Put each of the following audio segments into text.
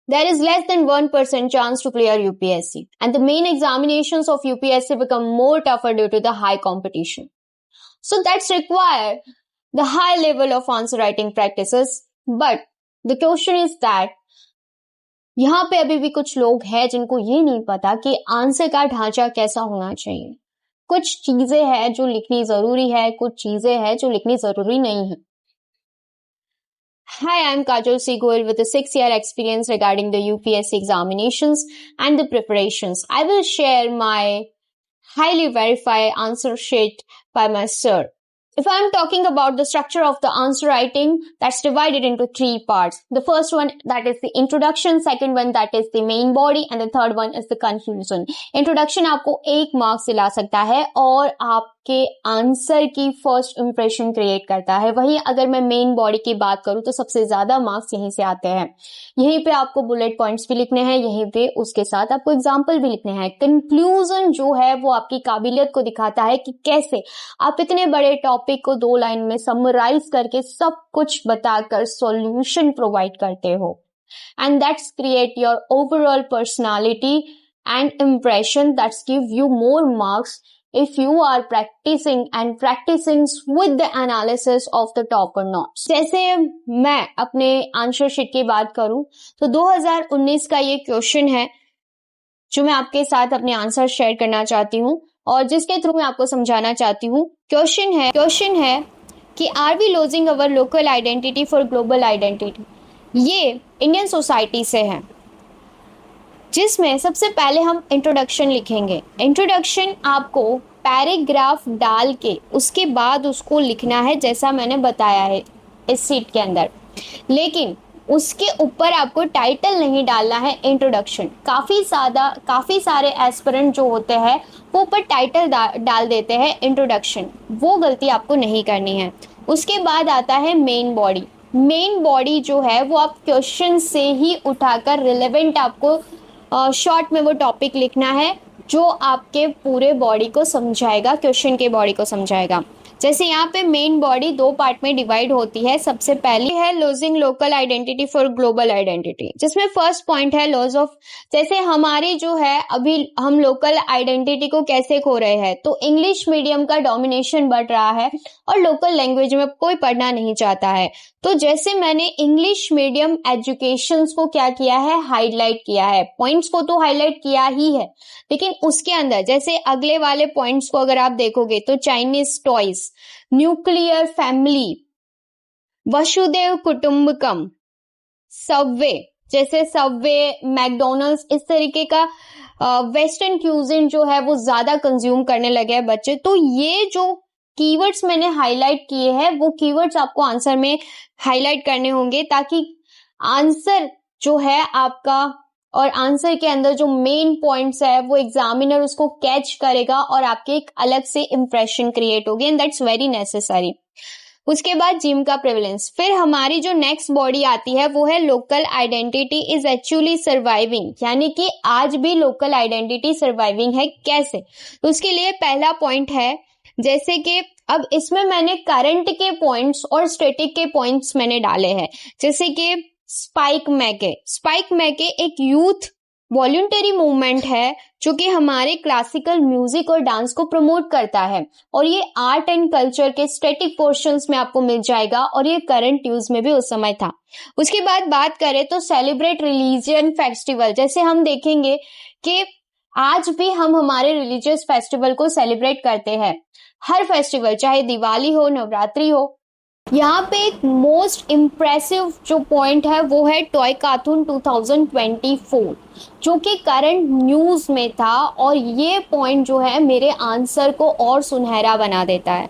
there is less than 1% chance to clear UPSC. And the main examinations of UPSC become more tougher due to the high competition. So that's require the high level of answer writing practices. But the question is that यहाँ पे अभी भी कुछ लोग हैं जिनको ये नहीं पता कि आंसर का ढांचा कैसा होना चाहिए. कुछ चीजें हैं जो लिखनी जरूरी है, कुछ चीजें हैं जो लिखनी जरूरी नहीं है. Hi, I'm Kajal C. Goel with a 6-year experience regarding the UPSC examinations and the preparations. I will share my highly verified answer sheet by my sir. If I'm talking about the structure of the answer writing, that's divided into 3 parts. The first one, that is the introduction. Second one, that is the main body. And the third one is the conclusion. Introduction आपको 1 marks दिला सकता है और आपके answer की first impression create करता है. वहीं अगर मैं मेन बॉडी की बात करूं तो सबसे ज्यादा मार्क्स यहीं से आते हैं. यहीं पे आपको बुलेट पॉइंट्स भी लिखने हैं, यहीं पे उसके साथ आपको एग्जाम्पल भी लिखने हैं. कंक्लूजन जो है वो आपकी काबिलियत को दिखाता है कि कैसे आप इतने बड़े टॉपिक को 2 लाइन में समराइज करके सब कुछ बताकर सॉल्यूशन प्रोवाइड करते हो. And that's create your overall personality and impression that's give you more marks if you are practicing with the analysis of the topper notes. जैसे मैं अपने आंसर शीट की बात करूं तो 2019 का ये क्वेश्चन है जो मैं आपके साथ अपने आंसर शेयर करना चाहती हूं और जिसके थ्रू मैं आपको समझाना चाहती हूं. क्वेश्चन है कि are we losing our local identity for global identity. ये इंडियन सोसाइटी से है, जिसमें सबसे पहले हम इंट्रोडक्शन लिखेंगे. इंट्रोडक्शन आपको पैराग्राफ डाल के उसके बाद उसको लिखना है जैसा मैंने बताया है इस शीट के अंदर, लेकिन उसके ऊपर आपको टाइटल नहीं डालना है. इंट्रोडक्शन काफ़ी सारे एस्पिरेंट जो होते हैं वो ऊपर टाइटल डाल देते हैं इंट्रोडक्शन. वो गलती आपको नहीं करनी है. उसके बाद आता है मेन बॉडी. मेन बॉडी जो है वो आप क्वेश्चन से ही उठाकर रिलेवेंट आपको शॉर्ट में वो टॉपिक लिखना है जो आपके पूरे बॉडी को समझाएगा, क्वेश्चन के बॉडी को समझाएगा. जैसे यहाँ पे मेन बॉडी 2 पार्ट में डिवाइड होती है. सबसे पहले है losing local identity for global identity, जिसमें फर्स्ट पॉइंट है लॉस ऑफ. जैसे हमारी जो है अभी हम लोकल आइडेंटिटी को कैसे खो रहे हैं, तो इंग्लिश मीडियम का डोमिनेशन बढ़ रहा है और लोकल लैंग्वेज में कोई पढ़ना नहीं चाहता है. तो जैसे मैंने इंग्लिश मीडियम एजुकेशन को क्या किया है, हाईलाइट किया है. पॉइंट्स को तो हाईलाइट किया ही है, लेकिन उसके अंदर जैसे अगले वाले पॉइंट्स को अगर आप देखोगे तो चाइनीज टॉयज, न्यूक्लियर फैमिली, वसुदेव कुटुंबकम, सबवे, जैसे सबवे, मैकडोनल्ड्स, इस तरीके का वेस्टर्न क्यूजिन जो है वो ज्यादा कंज्यूम करने लगे हैं बच्चे. तो ये जो कीवर्ड्स मैंने हाईलाइट किए हैं वो कीवर्ड्स आपको आंसर में हाईलाइट करने होंगे ताकि आंसर जो है आपका और आंसर के अंदर जो मेन पॉइंट्स है वो एग्जामिनर उसको कैच करेगा और आपके एक अलग से इंप्रेशन क्रिएट होगी. And that's very necessary. उसके बाद जिम का प्रेवलेंस. फिर हमारी जो नेक्स्ट बॉडी आती है वो है local identity is actually surviving, यानी कि आज भी लोकल आइडेंटिटी सर्वाइविंग है. कैसे? तो उसके लिए पहला पॉइंट है, जैसे कि अब इसमें मैंने करंट के पॉइंट्स और स्टैटिक के पॉइंट्स मैंने डाले हैं. जैसे कि स्पाइक मैके एक यूथ वॉलंटरी मूवमेंट है जो कि हमारे क्लासिकल म्यूजिक और डांस को प्रमोट करता है और ये आर्ट एंड कल्चर के स्टैटिक पोर्शंस में आपको मिल जाएगा और ये करंट यूज में भी उस समय था. उसके बाद बात करें तो सेलिब्रेट रिलीजियन फेस्टिवल. जैसे हम देखेंगे कि आज भी हम हमारे रिलीजियस फेस्टिवल को सेलिब्रेट करते हैं. हर फेस्टिवल, चाहे दिवाली हो, नवरात्रि हो. यहाँ पे एक मोस्ट इम्प्रेसिव जो पॉइंट है वो है टॉय काथून 2024 जो कि करंट न्यूज़ में था और ये पॉइंट जो है मेरे आंसर को और सुनहरा बना देता है.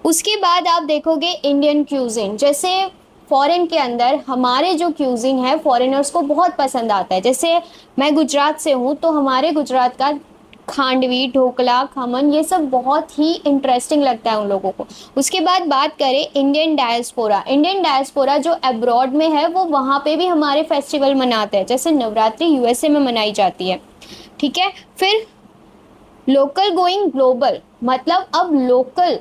उसके बाद आप देखोगे इंडियन क्यूजिन. जैसे फॉरेन के अंदर हमारे जो क्यूजिन है फॉरेनर्स को बहुत पसंद आता है. जैसे मैं गुजरात से हूँ तो हमारे गुजरात का खांडवी, ढोकला, खमन, ये सब बहुत ही इंटरेस्टिंग लगता है उन लोगों को. उसके बाद बात करें इंडियन डायस्पोरा जो अब्रॉड में है वो वहाँ पे भी हमारे फेस्टिवल मनाते हैं. जैसे नवरात्रि यूएसए में मनाई जाती है. ठीक है. फिर लोकल गोइंग ग्लोबल, मतलब अब लोकल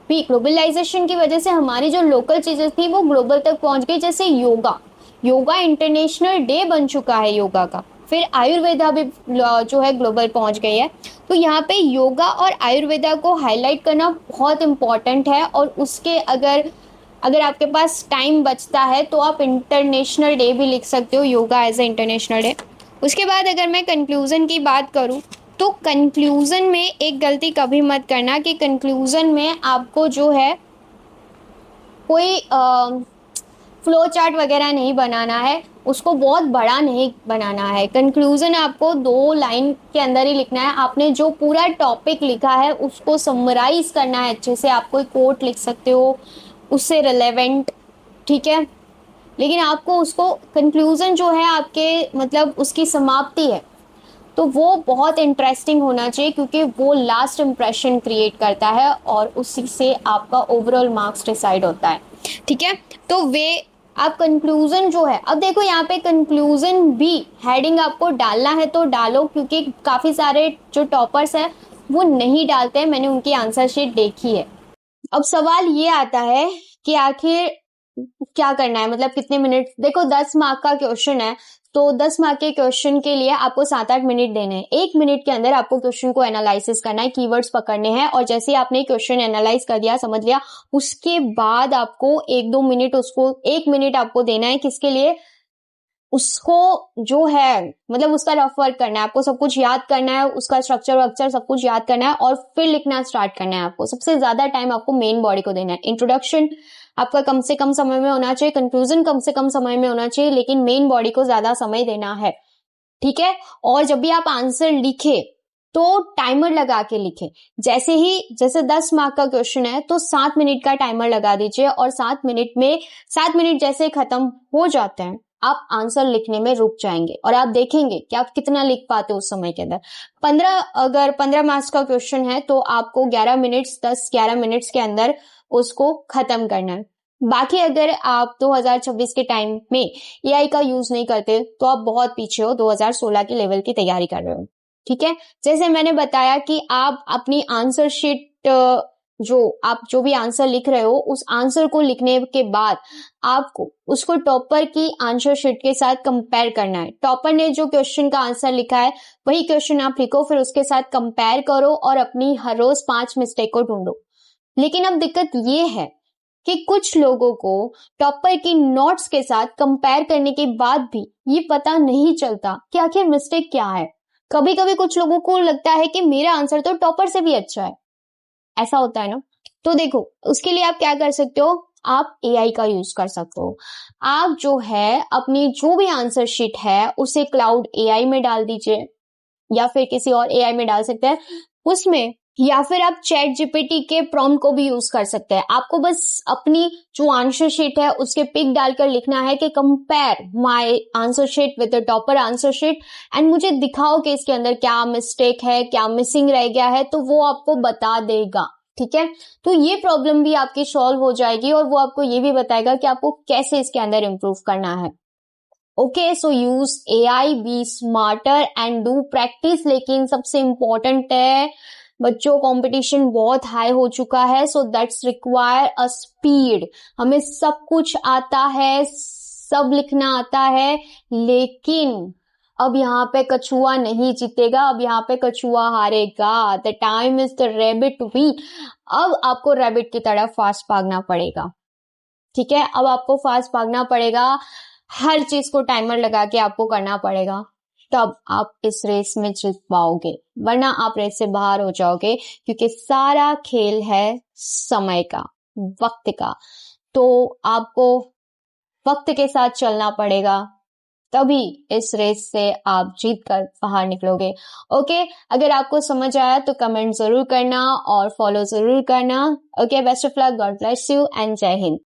भी ग्लोबलाइजेशन की वजह से हमारी जो लोकल चीज़ें थी वो ग्लोबल तक पहुँच गई. जैसे योगा योगा इंटरनेशनल डे बन चुका है योगा का। फिर आयुर्वेदा भी जो है ग्लोबल पहुंच गई है। तो यहाँ पे योगा और आयुर्वेदा को हाईलाइट करना बहुत इम्पॉर्टेंट है। और उसके अगर आपके पास टाइम बचता है तो आप इंटरनेशनल डे भी लिख सकते हो, yoga as a international day. उसके बाद अगर मैं कंक्लूज़न की बात करूँ तो कंक्लूज़न में एक गलती कभी मत करना कि कंक्लूज़न में आपको जो है कोई फ्लो चार्ट वगैरह नहीं बनाना है, उसको बहुत बड़ा नहीं बनाना है। कंक्लूज़न आपको 2 लाइन के अंदर ही लिखना है। आपने जो पूरा टॉपिक लिखा है उसको समराइज़ करना है अच्छे से। आप कोई कोट लिख सकते हो उससे रिलेवेंट, ठीक है। लेकिन आपको उसको कंक्लूज़न जो है आपके मतलब उसकी समाप्ति है तो वो बहुत इंटरेस्टिंग होना चाहिए, क्योंकि वो लास्ट इम्प्रेशन क्रिएट करता है और उसी से आपका ओवरऑल मार्क्स डिसाइड होता है, ठीक है। तो वे आप कंक्लूज़न जो है, अब देखो यहाँ पे कंक्लूज़न भी हेडिंग आपको डालना है तो डालो, क्योंकि काफ़ी सारे जो टॉपर्स हैं वो नहीं डालते हैं, मैंने उनकी आंसर शीट देखी है। अब सवाल ये आता है कि आखिर क्या करना है, मतलब कितने मिनट। देखो 10 मार्क का क्वेश्चन है तो 10 मार्क के क्वेश्चन के लिए आपको 7-8 मिनट देने हैं। 1 मिनट के अंदर आपको क्वेश्चन को एनालिसिस करना है, कीवर्ड्स पकड़ने हैं, और जैसे ही आपने क्वेश्चन एनालाइज कर दिया, समझ लिया, उसके बाद आपको 1-2 मिनट उसको 1 मिनट आपको देना है किसके लिए, उसको जो है मतलब उसका रफ वर्क करना है, आपको सब कुछ याद करना है, उसका स्ट्रक्चर वक्चर सब कुछ याद करना है और फिर लिखना स्टार्ट करना है। आपको सबसे ज्यादा टाइम आपको मेन बॉडी को देना है। इंट्रोडक्शन आपका कम से कम समय में होना चाहिए, कंक्लूजन कम से कम समय में होना चाहिए, लेकिन मेन बॉडी को ज्यादा समय देना है, ठीक है। और जब भी आप आंसर लिखे तो टाइमर लगा के लिखे। जैसे 10 मार्क का क्वेश्चन है तो 7 मिनट का टाइमर लगा दीजिए, और 7 मिनट जैसे खत्म हो जाते हैं आप आंसर लिखने में रुक जाएंगे और आप देखेंगे कि आप कितना लिख पाते हो उस समय के अंदर। अगर 15 मार्क्स का क्वेश्चन है तो आपको 10-11 मिनट्स के अंदर उसको खत्म करना है। बाकी अगर आप 2026 के टाइम में एआई का यूज नहीं करते तो आप बहुत पीछे हो, 2016 के लेवल की तैयारी कर रहे हो, ठीक है। जैसे मैंने बताया कि आप अपनी आंसर शीट आप जो भी आंसर लिख रहे हो उस आंसर को लिखने के बाद आपको उसको टॉपर की आंसर शीट के साथ कंपेयर करना है। टॉपर ने जो क्वेश्चन का आंसर लिखा है वही क्वेश्चन आप लिखो, फिर उसके साथ कंपेयर करो और अपनी हर रोज 5 मिस्टेक को ढूंढो। लेकिन अब दिक्कत ये है कि कुछ लोगों को टॉपर की नोट्स के साथ कंपेयर करने के बाद भी ये पता नहीं चलता कि आखिर मिस्टेक क्या है। कभी कभी कुछ लोगों को लगता है कि मेरा आंसर तो टॉपर से भी अच्छा है, ऐसा होता है ना। तो देखो उसके लिए आप क्या कर सकते हो, आप एआई का यूज कर सकते हो। आप जो है अपनी जो भी आंसर शीट है उसे क्लाउड एआई में डाल दीजिए, या फिर किसी और एआई में डाल सकते हैं उसमें, या फिर आप चैट जीपीटी के प्रॉम्प्ट को भी यूज कर सकते हैं। आपको बस अपनी जो आंसर शीट है उसके पिक डालकर लिखना है कि compare my answer sheet with the topper answer sheet, and मुझे दिखाओ कि इसके अंदर क्या मिस्टेक है, क्या मिसिंग रह गया है, तो वो आपको बता देगा, ठीक है। तो ये प्रॉब्लम भी आपकी सॉल्व हो जाएगी और वो आपको ये भी बताएगा कि आपको कैसे इसके अंदर इम्प्रूव करना है। Okay, so use AI, be smarter and do practice. लेकिन सबसे इंपॉर्टेंट है बच्चों, कंपटीशन बहुत हाई हो चुका है, so that's require a speed. हमें सब कुछ आता है, सब लिखना आता है, लेकिन अब यहाँ पे कछुआ नहीं जीतेगा, अब यहाँ पे कछुआ हारेगा। The time is the rabbit week. अब आपको रैबिट की तरह फास्ट भागना पड़ेगा, ठीक है। अब आपको फास्ट भागना पड़ेगा, हर चीज को टाइमर लगा के आपको करना पड़ेगा, तब आप इस रेस में जीत पाओगे, वरना आप रेस से बाहर हो जाओगे, क्योंकि सारा खेल है समय का, वक्त का। तो आपको वक्त के साथ चलना पड़ेगा, तभी इस रेस से आप जीत कर बाहर निकलोगे। ओके, अगर आपको समझ आया तो कमेंट जरूर करना और फॉलो जरूर करना। Okay, best of luck, God bless you and जय हिंद।